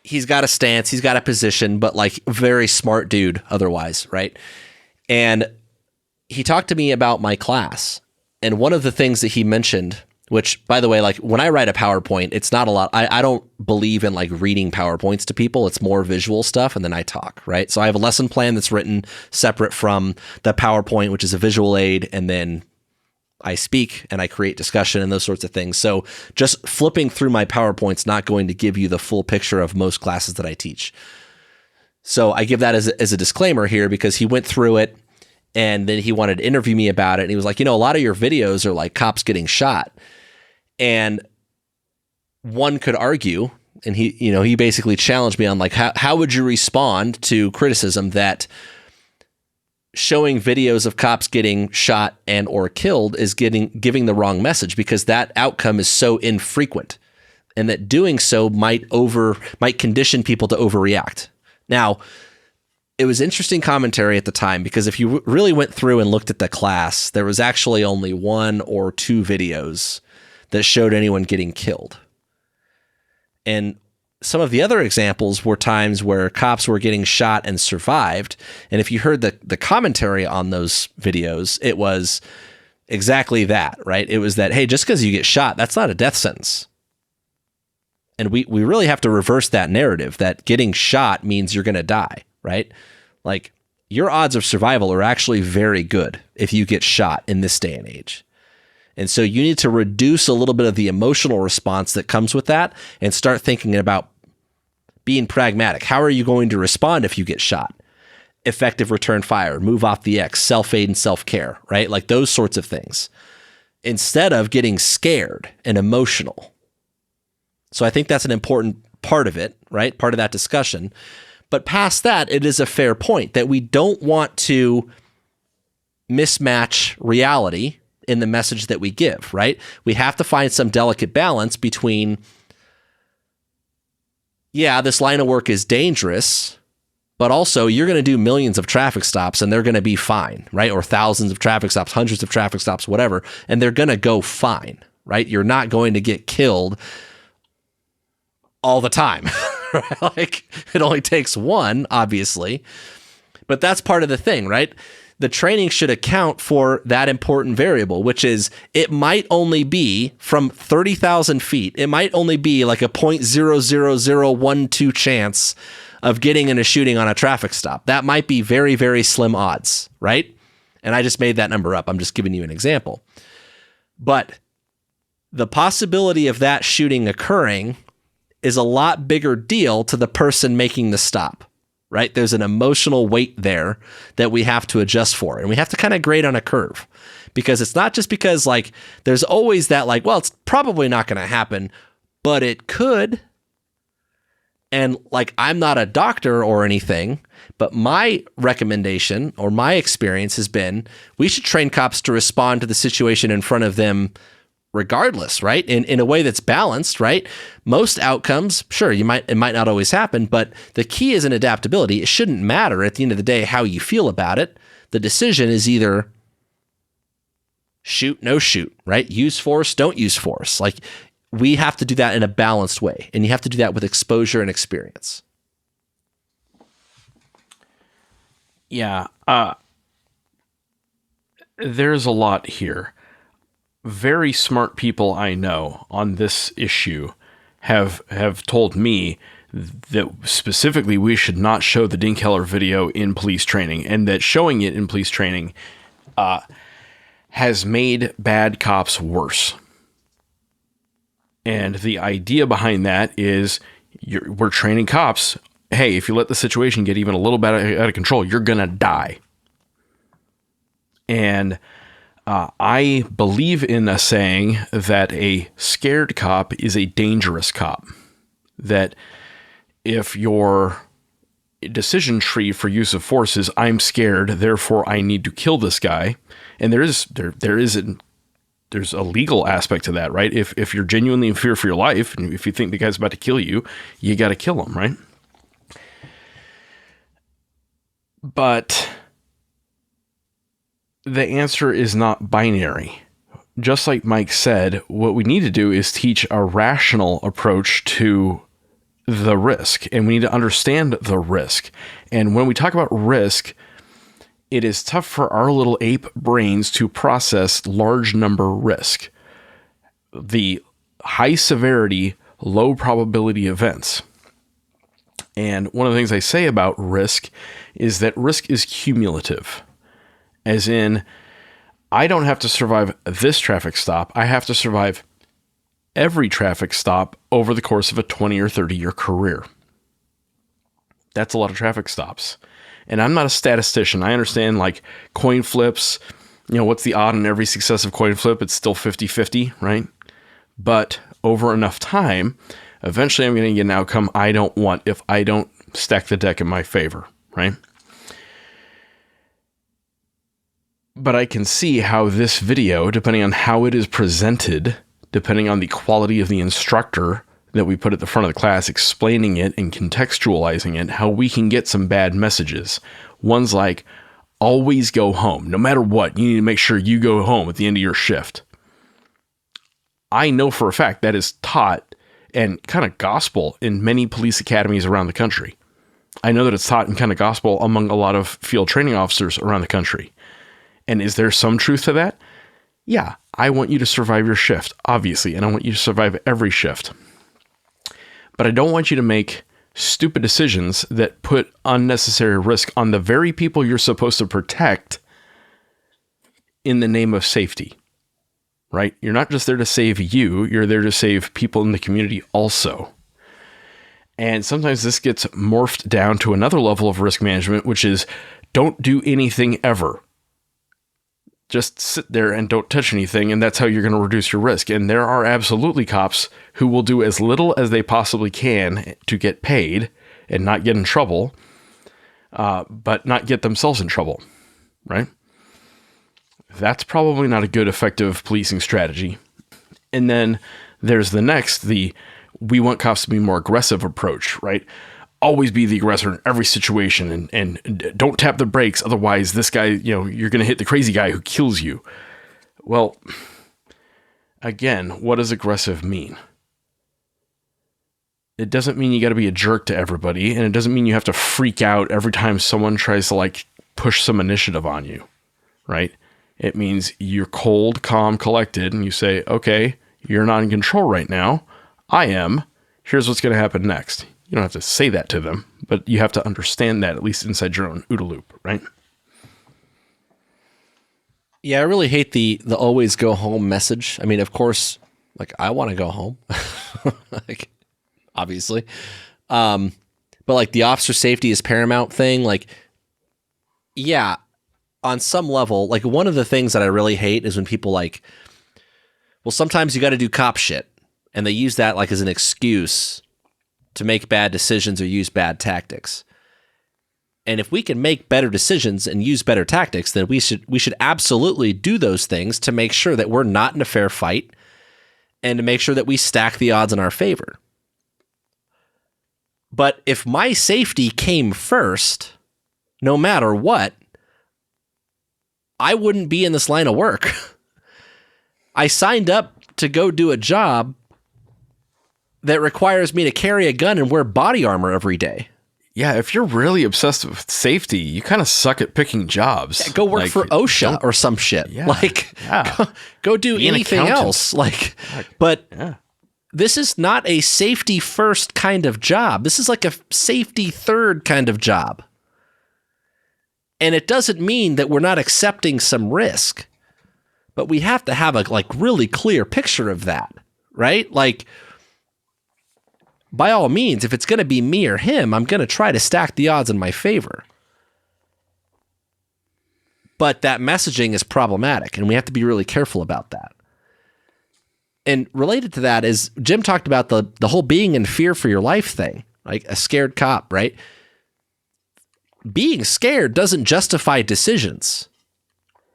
He's got a stance, he's got a position, but like very smart dude otherwise, right? And he talked to me about my class. And one of the things that he mentioned, which, by the way, like when I write a PowerPoint, it's not a lot. I don't believe in like reading PowerPoints to people. It's more visual stuff. And then I talk, right? So I have a lesson plan that's written separate from the PowerPoint, which is a visual aid. And then I speak and I create discussion and those sorts of things. So just flipping through my PowerPoint's not going to give you the full picture of most classes that I teach. So I give that as a disclaimer here, because he went through it and then he wanted to interview me about it. And he was like, a lot of your videos are like cops getting shot. And one could argue, and he basically challenged me on like, how would you respond to criticism that showing videos of cops getting shot and or killed is giving the wrong message, because that outcome is so infrequent, and that doing so might condition people to overreact. Now, it was interesting commentary at the time, because if you really went through and looked at the class, there was actually only 1 or 2 videos that showed anyone getting killed. And some of the other examples were times where cops were getting shot and survived. And if you heard the commentary on those videos, it was exactly that, right? It was that, hey, just because you get shot, that's not a death sentence. And we really have to reverse that narrative that getting shot means you're going to die, right? Like, your odds of survival are actually very good if you get shot in this day and age. And so you need to reduce a little bit of the emotional response that comes with that and start thinking about being pragmatic. How are you going to respond if you get shot? Effective return fire, move off the X, self-aid and self-care, right? Like those sorts of things, instead of getting scared and emotional. So I think that's an important part of it, right? Part of that discussion. But past that, it is a fair point that we don't want to mismatch reality in the message that we give, right? We have to find some delicate balance between, yeah, this line of work is dangerous, but also you're going to do millions of traffic stops and they're going to be fine, right? Or thousands of traffic stops, hundreds of traffic stops, whatever, and they're going to go fine, right? You're not going to get killed all the time. Right? Like, it only takes one, obviously, but that's part of the thing, right? The training should account for that important variable, which is it might only be from 30,000 feet. It might only be like a 0.00012 chance of getting in a shooting on a traffic stop. That might be very, very slim odds, right? And I just made that number up. I'm just giving you an example. But the possibility of that shooting occurring is a lot bigger deal to the person making the stop, right? There's an emotional weight there that we have to adjust for. And we have to kind of grade on a curve, because it's not just because like there's always that like, well, it's probably not going to happen, but it could. And like, I'm not a doctor or anything, but my recommendation or my experience has been we should train cops to respond to the situation in front of them regardless, right? In a way that's balanced, right? Most outcomes, sure, it might not always happen, but the key is in adaptability. It shouldn't matter at the end of the day how you feel about it. The decision is either shoot, no shoot, right? Use force, don't use force. Like, we have to do that in a balanced way, and you have to do that with exposure and experience. Yeah, there's a lot here. Very smart people I know on this issue have told me that specifically we should not show the Dinkheller video in police training, and that showing it in police training has made bad cops worse. And the idea behind that is we're training cops, hey, if you let the situation get even a little bit out of control, you're going to die. And I believe in a saying that a scared cop is a dangerous cop. That if your decision tree for use of force is I'm scared, therefore I need to kill this guy, and there's a legal aspect to that, right? If you're genuinely in fear for your life, and if you think the guy's about to kill you, you got to kill him, right? But the answer is not binary. Just like Mike said, what we need to do is teach a rational approach to the risk, and we need to understand the risk. And when we talk about risk, it is tough for our little ape brains to process large number risk, the high severity, low probability events. And one of the things I say about risk is that risk is cumulative, as in, I don't have to survive this traffic stop. I have to survive every traffic stop over the course of a 20 or 30 year career. That's a lot of traffic stops. And I'm not a statistician. I understand like coin flips, what's the odd in every successive coin flip? It's still 50-50, right? But over enough time, eventually I'm going to get an outcome I don't want if I don't stack the deck in my favor, right? But I can see how this video, depending on how it is presented, depending on the quality of the instructor that we put at the front of the class explaining it and contextualizing it, how we can get some bad messages. Ones like, always go home. No matter what, you need to make sure you go home at the end of your shift. I know for a fact that is taught and kind of gospel in many police academies around the country. I know that it's taught and kind of gospel among a lot of field training officers around the country. And is there some truth to that? Yeah, I want you to survive your shift, obviously, and I want you to survive every shift. But I don't want you to make stupid decisions that put unnecessary risk on the very people you're supposed to protect in the name of safety, right? You're not just there to save you, you're there to save people in the community also. And sometimes this gets morphed down to another level of risk management, which is don't do anything ever. Just sit there and don't touch anything, and that's how you're going to reduce your risk. And there are absolutely cops who will do as little as they possibly can to get paid and not get in trouble, but not get themselves in trouble, right? That's probably not a good, effective policing strategy. And then there's the we want cops to be more aggressive approach, right? Always be the aggressor in every situation and don't tap the brakes. Otherwise this guy, you're going to hit the crazy guy who kills you. Well, again, what does aggressive mean? It doesn't mean you got to be a jerk to everybody. And it doesn't mean you have to freak out every time someone tries to push some initiative on you, right? It means you're cold, calm, collected, and you say, okay, you're not in control right now. I am. Here's what's going to happen next. You don't have to say that to them, but you have to understand that, at least inside your own OODA loop, right? Yeah, I really hate the always go home message. I mean, of course, I want to go home, obviously. But the officer safety is paramount thing. Yeah, on some level, one of the things that I really hate is when people well, sometimes you got to do cop shit, and they use that as an excuse to make bad decisions or use bad tactics. And if we can make better decisions and use better tactics, then we should absolutely do those things to make sure that we're not in a fair fight and to make sure that we stack the odds in our favor. But if my safety came first, no matter what, I wouldn't be in this line of work. I signed up to go do a job that requires me to carry a gun and wear body armor every day. Yeah, if you're really obsessed with safety, you kind of suck at picking jobs. Yeah, go work for OSHA or some shit. Yeah, go do anything else. But this is not a safety first kind of job. This is a safety third kind of job. And it doesn't mean that we're not accepting some risk, but we have to have a really clear picture of that, right? By all means, if it's going to be me or him, I'm going to try to stack the odds in my favor. But that messaging is problematic, and we have to be really careful about that. And related to that is, Jim talked about the whole being in fear for your life thing, a scared cop, right? Being scared doesn't justify decisions.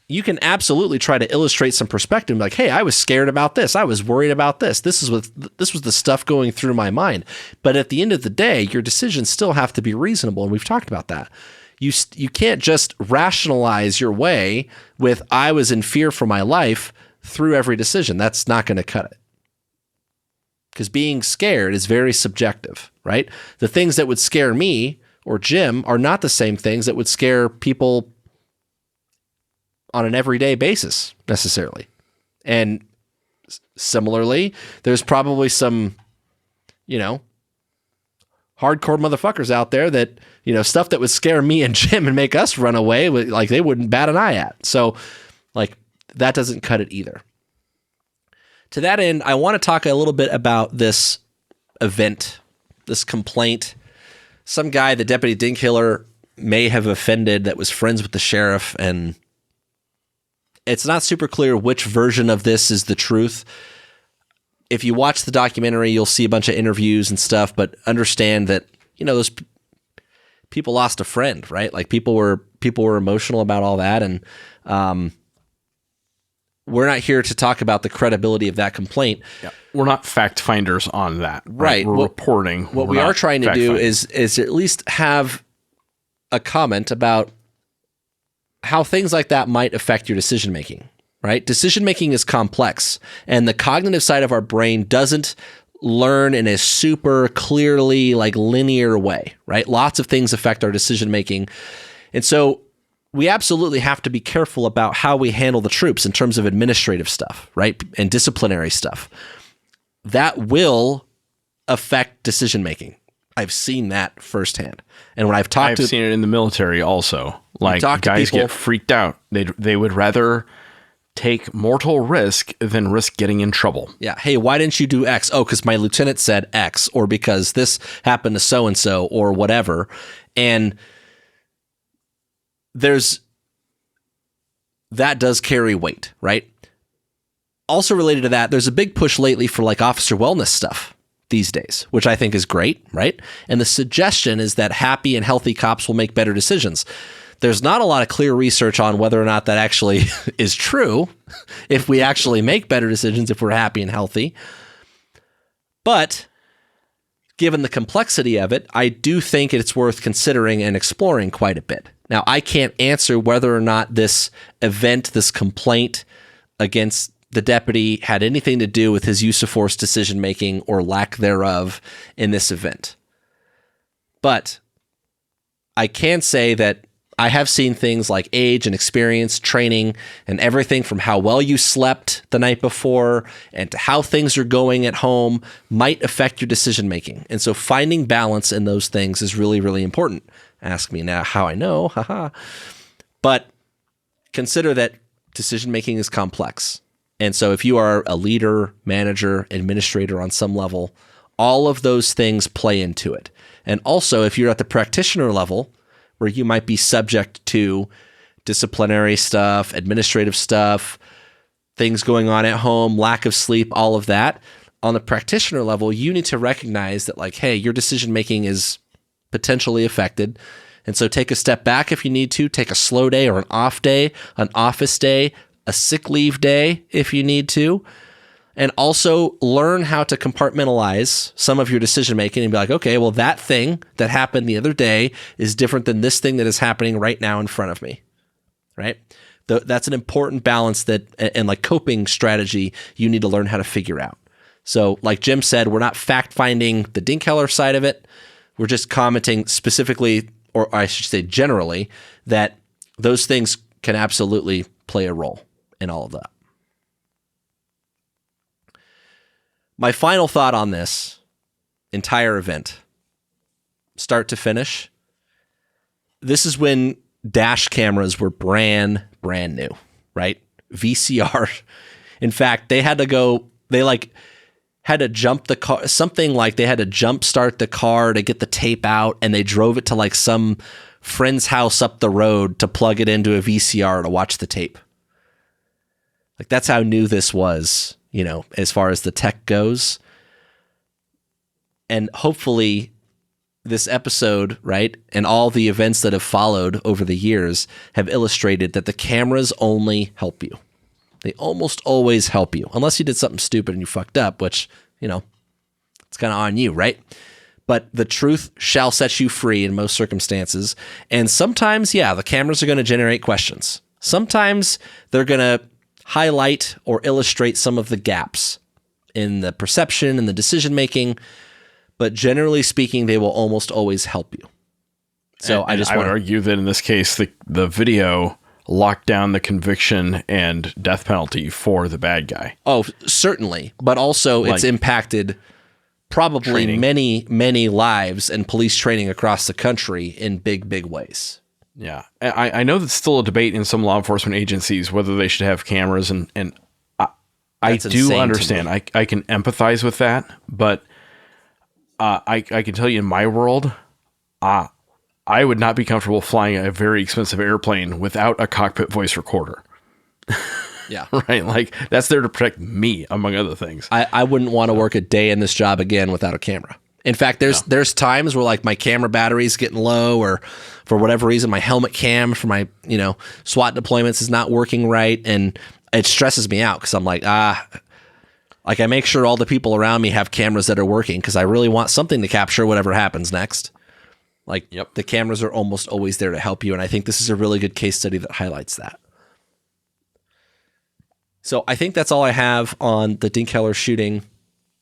You can absolutely try to illustrate some perspective, hey, I was scared about this. I was worried about this. This was the stuff going through my mind. But at the end of the day, your decisions still have to be reasonable, and we've talked about that. You can't just rationalize your way with I was in fear for my life through every decision. That's not going to cut it. Because being scared is very subjective, right? The things that would scare me or Jim are not the same things that would scare people on an everyday basis necessarily. And similarly, there's probably some, hardcore motherfuckers out there that, stuff that would scare me and Jim and make us run away, like they wouldn't bat an eye at. So like that doesn't cut it either. To that end, I want to talk a little bit about this event, this complaint. Some guy, the Deputy Dinkheller, may have offended that was friends with the sheriff, and it's not super clear which version of this is the truth. If you watch the documentary, you'll see a bunch of interviews and stuff, but understand that, those people lost a friend, right? Like people were emotional about all that, and we're not here to talk about the credibility of that complaint. Yeah. We're not fact finders on that. Right. We're reporting. What we are trying to do is at least have a comment about how things like that might affect your decision making, right? Decision making is complex, and the cognitive side of our brain doesn't learn in a super clearly like linear way, right? Lots of things affect our decision making. And so we absolutely have to be careful about how we handle the troops in terms of administrative stuff, right? And disciplinary stuff. That will affect decision making. I've seen that firsthand. And when I've seen it in the military also. Like guys get freaked out. They would rather take mortal risk than risk getting in trouble. Yeah. Hey, why didn't you do X? Oh, because my lieutenant said X, or because this happened to so-and-so, or whatever. And that does carry weight, right? Also related to that, there's a big push lately for like officer wellness stuff these days, which I think is great, right? And the suggestion is that happy and healthy cops will make better decisions. There's not a lot of clear research on whether or not that actually is true, if we actually make better decisions if we're happy and healthy. But given the complexity of it, I do think it's worth considering and exploring quite a bit. Now, I can't answer whether or not this event, this complaint against the deputy had anything to do with his use of force decision-making or lack thereof in this event. But I can say that I have seen things like age and experience, training, and everything from how well you slept the night before and to how things are going at home might affect your decision-making. And so finding balance in those things is really, really important. Ask me now how I know, haha. But consider that decision-making is complex. And so if you are a leader, manager, administrator on some level, all of those things play into it. And also, if you're at the practitioner level, where you might be subject to disciplinary stuff, administrative stuff, things going on at home, lack of sleep, all of that, on the practitioner level, you need to recognize that, like, hey, your decision-making is potentially affected. And so take a step back if you need to, take a slow day or an off day, an office day, a sick leave day if you need to, and also learn how to compartmentalize some of your decision making and be like, okay, well, that thing that happened the other day is different than this thing that is happening right now in front of me, right? That's an important balance and like coping strategy you need to learn how to figure out. So like Jim said, we're not fact finding the Dinkheller side of it. We're just commenting specifically, or I should say generally, that those things can absolutely play a role in all of that. My final thought on this entire event, start to finish, this is when dash cameras were brand new, right? VCR. In fact, they had to jump the car, something like they had to jump start the car to get the tape out, and they drove it to like some friend's house up the road to plug it into a VCR to watch the tape. Like that's how new this was, as far as the tech goes. And hopefully this episode, right, and all the events that have followed over the years have illustrated that the cameras only help you. They almost always help you, unless you did something stupid and you fucked up, which, it's kind of on you, right? But the truth shall set you free in most circumstances. And sometimes, the cameras are going to generate questions. Sometimes they're going to highlight or illustrate some of the gaps in the perception and the decision-making, but generally speaking, they will almost always help you. So I would argue that in this case, the video lock down the conviction and death penalty for the bad guy. Oh, certainly. But also it's impacted probably many lives and police training across the country in big ways. Yeah. I know that's still a debate in some law enforcement agencies whether they should have cameras, and I do understand. I can empathize with that, but I can tell you in my world, I would not be comfortable flying a very expensive airplane without a cockpit voice recorder. Yeah. Right? Like, that's there to protect me, among other things. I wouldn't want to work a day in this job again without a camera. In fact, there's times where like my camera battery's getting low, or for whatever reason, my helmet cam for my, SWAT deployments is not working right. And it stresses me out because I'm like, I make sure all the people around me have cameras that are working because I really want something to capture whatever happens next. Like, the cameras are almost always there to help you. And I think this is a really good case study that highlights that. So I think that's all I have on the Dinkheller shooting.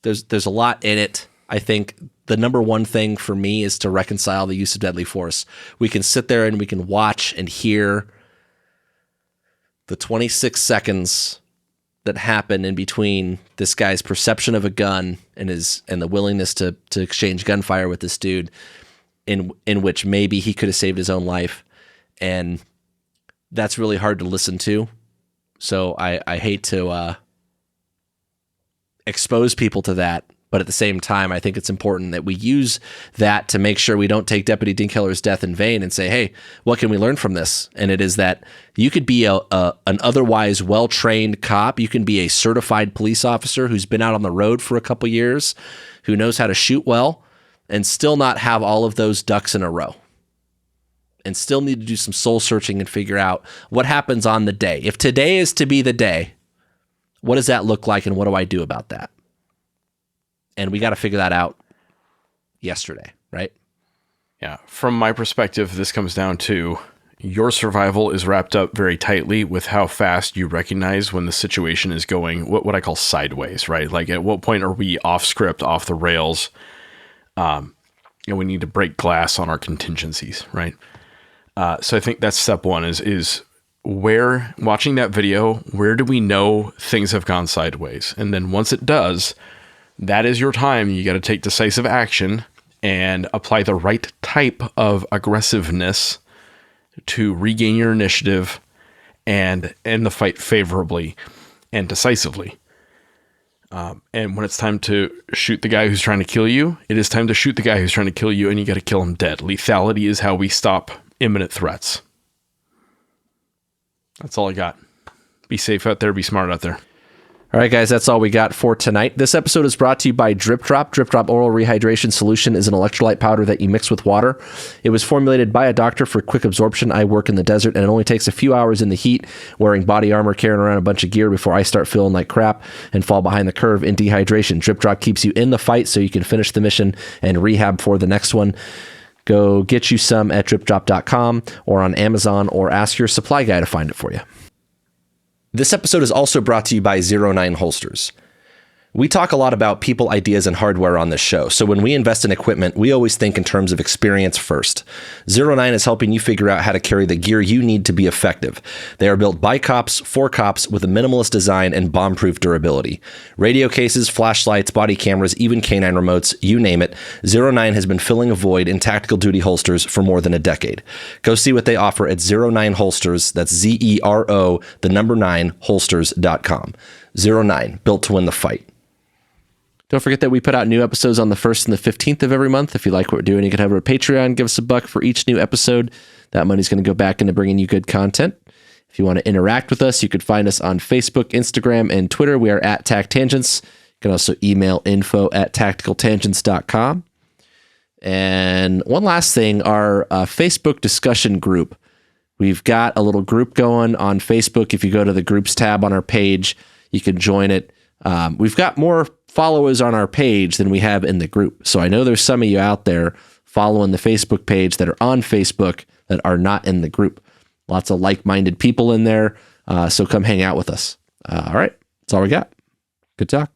There's a lot in it. I think the number one thing for me is to reconcile the use of deadly force. We can sit there and we can watch and hear the 26 seconds that happen in between this guy's perception of a gun and the willingness to exchange gunfire with this dude, in which maybe he could have saved his own life. And that's really hard to listen to. So I hate to expose people to that. But at the same time, I think it's important that we use that to make sure we don't take Deputy Dinkheller's death in vain and say, hey, what can we learn from this? And it is that you could be an otherwise well-trained cop. You can be a certified police officer who's been out on the road for a couple years, who knows how to shoot well, and still not have all of those ducks in a row. And still need to do some soul searching and figure out what happens on the day. If today is to be the day, what does that look like and what do I do about that? And we got to figure that out yesterday, right? Yeah. From my perspective, this comes down to your survival is wrapped up very tightly with how fast you recognize when the situation is going what I call sideways, right? Like, at what point are we off script, off the rails? We need to break glass on our contingencies, right? So I think that's step one is where, watching that video, where do we know things have gone sideways? And then once it does, that is your time. You got to take decisive action and apply the right type of aggressiveness to regain your initiative and end the fight favorably and decisively. And when it's time to shoot the guy who's trying to kill you, it is time to shoot the guy who's trying to kill you, and you got to kill him dead. Lethality is how we stop imminent threats. That's all I got. Be safe out there. Be smart out there. All right, guys, that's all we got for tonight. This episode is brought to you by Drip Drop. Drip Drop Oral Rehydration Solution is an electrolyte powder that you mix with water. It was formulated by a doctor for quick absorption. I work in the desert, and it only takes a few hours in the heat, wearing body armor, carrying around a bunch of gear before I start feeling like crap and fall behind the curve in dehydration. Drip Drop keeps you in the fight so you can finish the mission and rehab for the next one. Go get you some at dripdrop.com or on Amazon, or ask your supply guy to find it for you. This episode is also brought to you by 09 Holsters. We talk a lot about people, ideas, and hardware on this show, so when we invest in equipment, we always think in terms of experience first. 09 is helping you figure out how to carry the gear you need to be effective. They are built by cops, for cops, with a minimalist design and bomb-proof durability. Radio cases, flashlights, body cameras, even canine remotes, you name it, 09 has been filling a void in tactical duty holsters for more than a decade. Go see what they offer at 09 Holsters, that's ZERO, the number 9, holsters.com. 09, built to win the fight. Don't forget that we put out new episodes on the 1st and the 15th of every month. If you like what we're doing, you can have our Patreon. Give us $1 for each new episode. That money's going to go back into bringing you good content. If you want to interact with us, you can find us on Facebook, Instagram, and Twitter. We are at TacTangents. You can also email info@tacticaltangents.com. And one last thing, our Facebook discussion group. We've got a little group going on Facebook. If you go to the groups tab on our page, you can join it. We've got more followers on our page than we have in the group. So I know there's some of you out there following the Facebook page that are on Facebook that are not in the group. Lots of like-minded people in there. So come hang out with us. All right. That's all we got. Good talk.